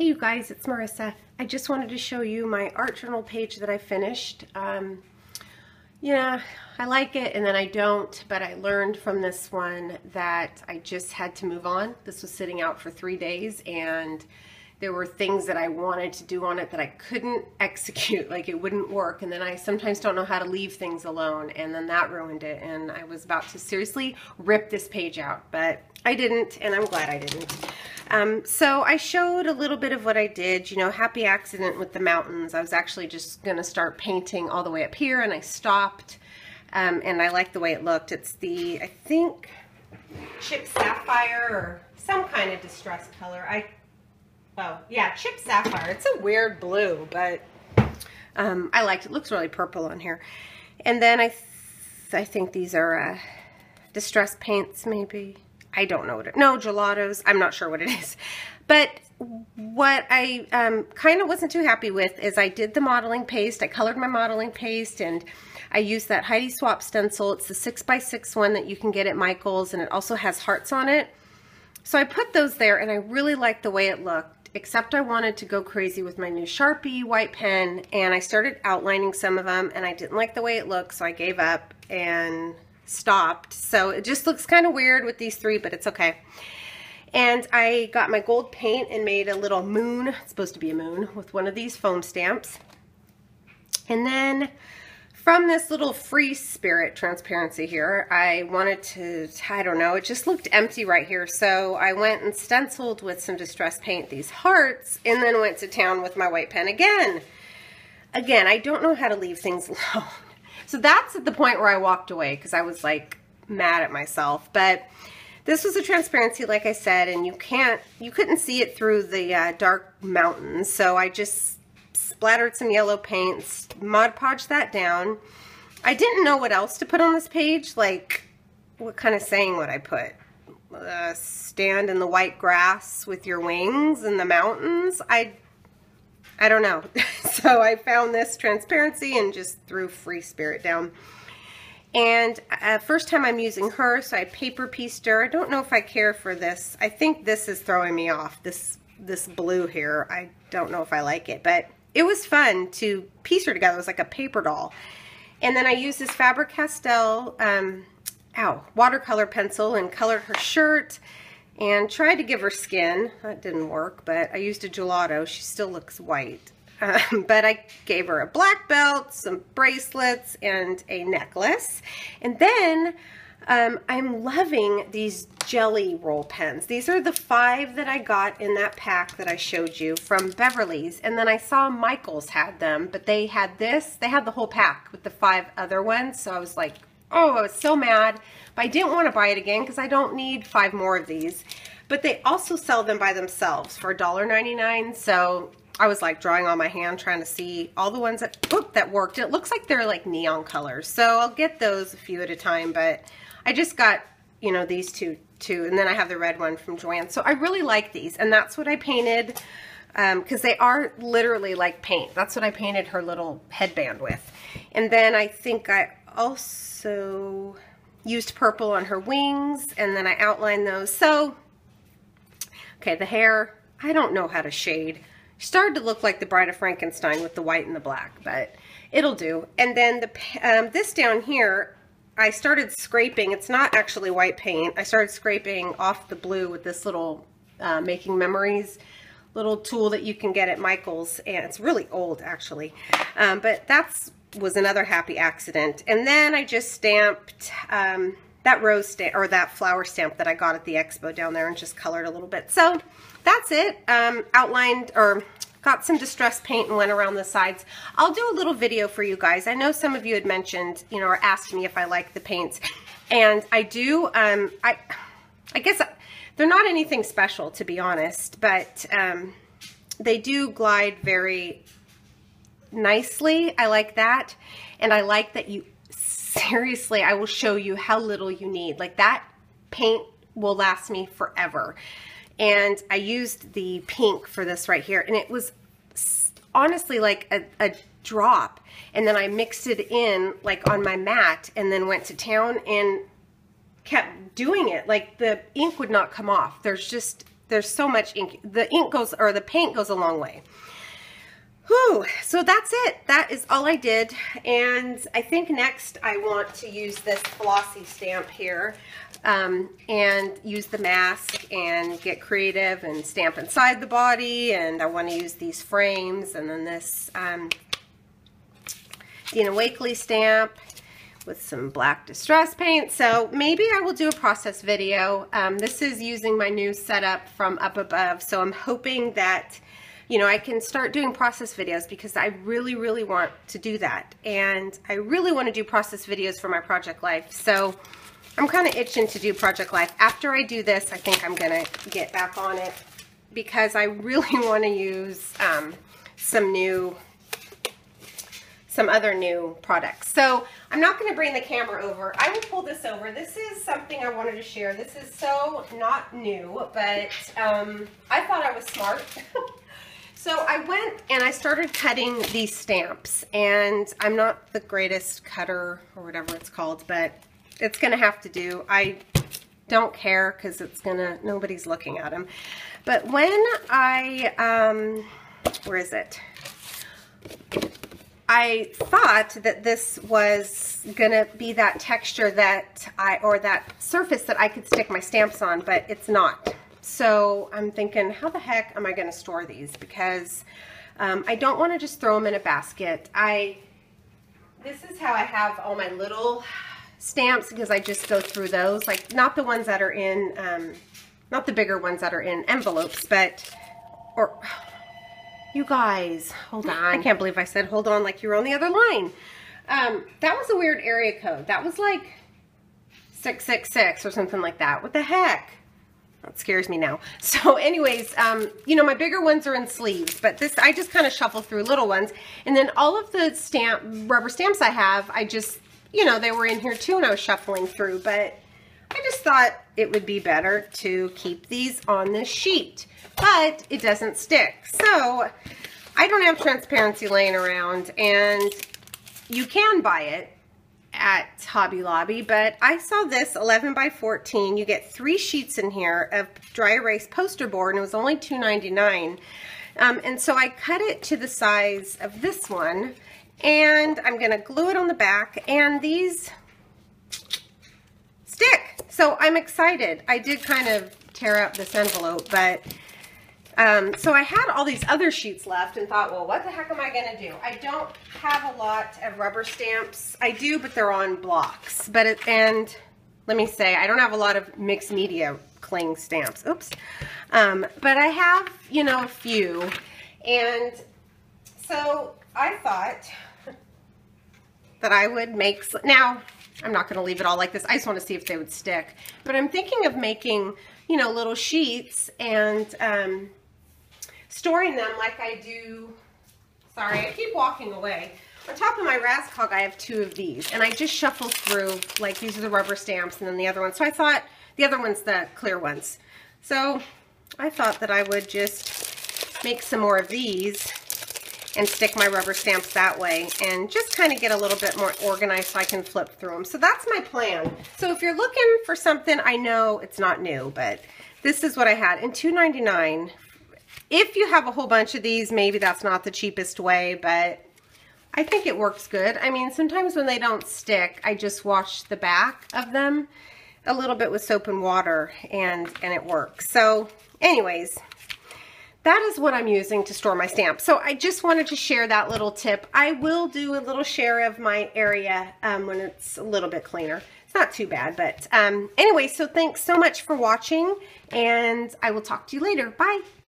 Hey you guys, it's Marissa. I just wanted to show you my art journal page that I finished. Yeah, I like it and then I don't, but I learned from this one that I just had to move on. This was sitting out for 3 days and there were things that I wanted to do on it that I couldn't execute, like it wouldn't work. And then I sometimes don't know how to leave things alone, and then that ruined it. And I was about to seriously rip this page out, but I didn't, and I'm glad I didn't. So I showed a little bit of what I did, you know, happy accident with the mountains. I was actually just gonna start painting all the way up here and I stopped, and I like the way it looked. It's the, I think, Chip Sapphire or some kind of distressed color. Oh, yeah, Chip Sapphire. It's a weird blue, but I liked it. It looks really purple on here. And then I think these are distress paints, maybe. I don't know what it, no, gelatos. I'm not sure what it is. But what I kind of wasn't too happy with is I did the modeling paste. I colored my modeling paste, and I used that Heidi Swap stencil. It's the 6x6 one that you can get at Michael's, and it also has hearts on it. So I put those there, and I really liked the way it looked, except I wanted to go crazy with my new Sharpie white pen, and I started outlining some of them, and I didn't like the way it looked, so I gave up and stopped. So it just looks kind of weird with these three, but it's okay. And I got my gold paint and made a little moon, it's supposed to be a moon, with one of these foam stamps. And then from this little free spirit transparency here, I wanted to, I don't know, it just looked empty right here. So I went and stenciled with some distress paint these hearts, and then went to town with my white pen again. Again, I don't know how to leave things alone. So that's at the point where I walked away because I was like mad at myself. But this was a transparency, like I said, and you couldn't see it through the dark mountains. So I just splattered some yellow paints, Mod Podged that down. I didn't know what else to put on this page, like what kind of saying would I put? Stand in the white grass with your wings in the mountains? I don't know. So I found this transparency and just threw free spirit down. And first time I'm using her, so I paper pieced her. I don't know if I care for this. I think this is throwing me off, this blue here. I don't know if I like it, but it was fun to piece her together. It was like a paper doll. And then I used this Faber-Castell watercolor pencil and colored her shirt and tried to give her skin. That didn't work, but I used a gelato. She still looks white. But I gave her a black belt, some bracelets, and a necklace. And then I'm loving these jelly roll pens. These are the 5 that I got in that pack that I showed you from Beverly's. And then I saw Michael's had them, but they had this. They had the whole pack with the 5 other ones. So I was like, oh, I was so mad. But I didn't want to buy it again because I don't need 5 more of these. But they also sell them by themselves for $1.99. So I was like drawing on my hand trying to see all the ones that worked. It looks like they're like neon colors. So I'll get those a few at a time, but I just got, you know, these two, and then I have the red one from Joanne. So I really like these, and that's what I painted, because they are literally like paint. That's what I painted her little headband with. And then I think I also used purple on her wings, and then I outlined those. So, okay, the hair, I don't know how to shade. She started to look like the Bride of Frankenstein with the white and the black, but it'll do. And then this down here, I started scraping. It's not actually white paint. I started scraping off the blue with this little Making Memories little tool that you can get at Michael's, and it's really old actually. But that was another happy accident. And then I just stamped that rose stamp, or that flower stamp that I got at the expo down there, and just colored a little bit. So that's it. Outlined, or got some distress paint and went around the sides. I'll do a little video for you guys. I know some of you had mentioned, you know, or asked me if I like the paints, and I do. I guess they're not anything special, to be honest, but they do glide very nicely. I like that, and I like that you, seriously, I will show you how little you need. Like, that paint will last me forever. And I used the pink for this right here, and it was honestly like a drop. And then I mixed it in like on my mat, and then went to town and kept doing it. Like, the ink would not come off. There's just there's so much ink. The ink goes, or the paint goes a long way. Whew, so that's it. That is all I did. And I think next I want to use this flossy stamp here and use the mask and get creative and stamp inside the body. And I want to use these frames and then this Dina Wakley stamp with some black distress paint. So maybe I will do a process video. This is using my new setup from up above. So I'm hoping that, you know, I can start doing process videos because I really, really want to do that. And I really want to do process videos for my Project Life. So I'm kind of itching to do Project Life. After I do this, I think I'm going to get back on it because I really want to use some other new products. So I'm not going to bring the camera over. I will pull this over. This is something I wanted to share. This is so not new, but I thought I was smart. So I went and I started cutting these stamps, and I'm not the greatest cutter or whatever it's called, but it's going to have to do. I don't care because it's going to, nobody's looking at them. But when I, where is it? I thought that this was going to be that texture that or that surface that I could stick my stamps on, but it's not. So I'm thinking, how the heck am I going to store these? Because I don't want to just throw them in a basket. This is how I have all my little stamps, because I just go through those, like not the ones that are in, not the bigger ones that are in envelopes, but, or, you guys, hold on. I can't believe I said hold on like you were on the other line. That was a weird area code. That was like 666 or something like that. What the heck? That scares me now. So anyways, you know, my bigger ones are in sleeves, but this, I just kind of shuffle through little ones. And then all of the rubber stamps I have, I just, you know, they were in here too and I was shuffling through, but I just thought it would be better to keep these on this sheet, but it doesn't stick. So I don't have transparency laying around, and you can buy it at Hobby Lobby, but I saw this 11 by 14. You get 3 sheets in here of dry erase poster board, and it was only $2.99. And so I cut it to the size of this one, and I'm going to glue it on the back, and these stick. So I'm excited. I did kind of tear up this envelope, but so I had all these other sheets left and thought, well, what the heck am I going to do? I don't have a lot of rubber stamps. I do, but they're on blocks. But and let me say, I don't have a lot of mixed media cling stamps. Oops. But I have, you know, a few. And so I thought that I would make, now I'm not going to leave it all like this. I just want to see if they would stick. But I'm thinking of making, you know, little sheets and storing them like I do. Sorry, I keep walking away. On top of my Razzcog, I have 2 of these, and I just shuffle through, like these are the rubber stamps and then the other ones. So I thought, the other one's the clear ones. So I thought that I would just make some more of these and stick my rubber stamps that way and just kind of get a little bit more organized so I can flip through them. So that's my plan. So if you're looking for something, I know it's not new, but this is what I had in $2.99. If you have a whole bunch of these, maybe that's not the cheapest way, but I think it works good. I mean, sometimes when they don't stick, I just wash the back of them a little bit with soap and water, and it works. So anyways, that is what I'm using to store my stamps. So I just wanted to share that little tip. I will do a little share of my area when it's a little bit cleaner. It's not too bad, but anyway, so thanks so much for watching, and I will talk to you later. Bye.